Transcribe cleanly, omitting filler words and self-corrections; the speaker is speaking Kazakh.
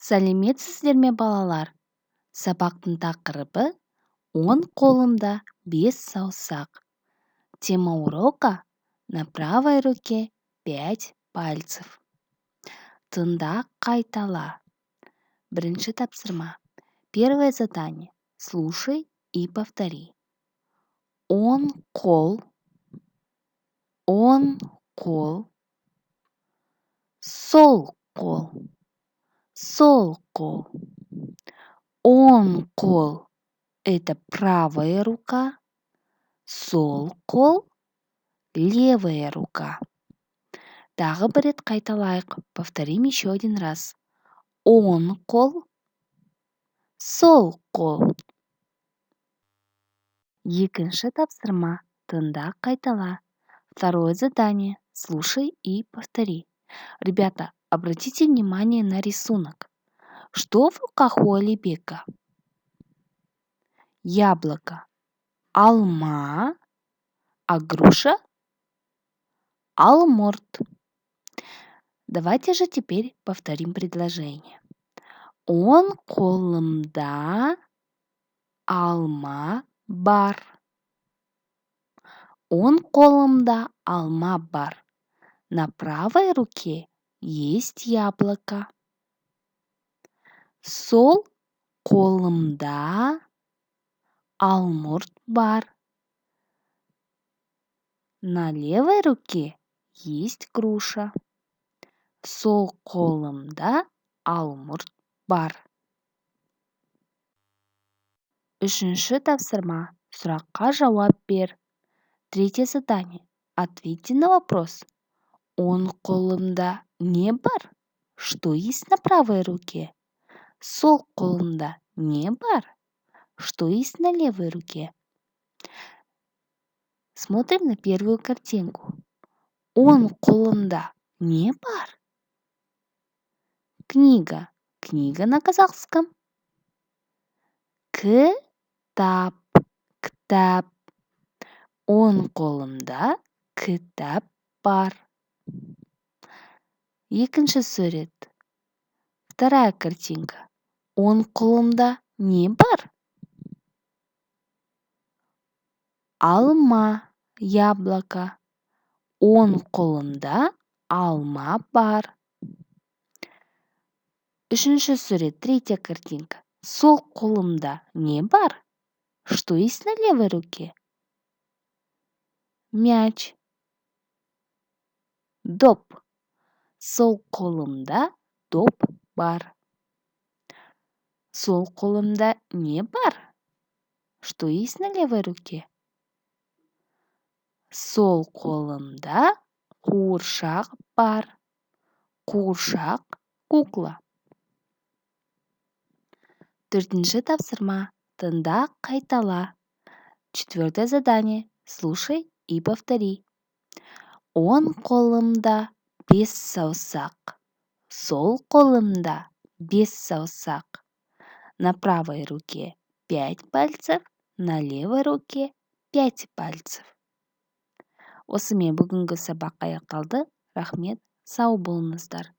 Сәлеметсіздер ме, балалар? Сабақтың тақырыбы «Он қолымда 5 саусақ». Тема урока «На правой руке 5 пальцев». Тыңда, қайтала. Бірінші тапсырма. Первое задание. Слушай и повтори. Он қол, сол қол. Он қол – это правая рука, сол қол – левая рука. Тағы бір рет қайталайық. Повторим еще один раз. Он қол, сол қол. Екінші тапсырма. Тыңда, қайтала. Второе задание. Слушай и повтори. Ребята, обратите внимание на рисунок. Что в руках у Алибека? Яблоко. Алма. А груша? Алмурт. Давайте же теперь повторим предложение. Он қолымда алма бар. Он қолымда алма бар. На правой руке есть яблоко. Сол қолымда алмурт бар. На левой руке есть груша. Сол қолымда алмурт бар. Үшінші тапсырма. Сұраққа жауап бер. Третье задание. Ответьте на вопрос. Он қолымда не бар? Что есть на правой руке? Сол қолымда не бар? Что есть на левой руке? Смотрим на первую картинку. Он қолымда не бар? Книга. Книга на казахском. Кітап. Кітап. Он қолымда кітап бар. Екінші сурет. Вторая картинка. Он қолымда не бар? Алма, яблоко. Он қолымда алма бар. Үшінші сурет, третья картинка. Сол қолымда не бар? Что есть на левой руке? Мяч. Доп. Сол қолымда доп бар. Сол қолымда не бар? Что есть на левой руке? Сол қолымда қуыршақ бар. Қуыршақ, кукла. Төртінші тапсырма. Тыңда, қайтала. Четвертое задание. Слушай и повтори. Он қолымда 5 саусақ. Сол қолымда 5 саусақ. На правой руке 5 пальцев, на левой руке 5 пальцев. Осымен бүгінгі сабақ аяқталды. Рахмет, сау болыңыздар.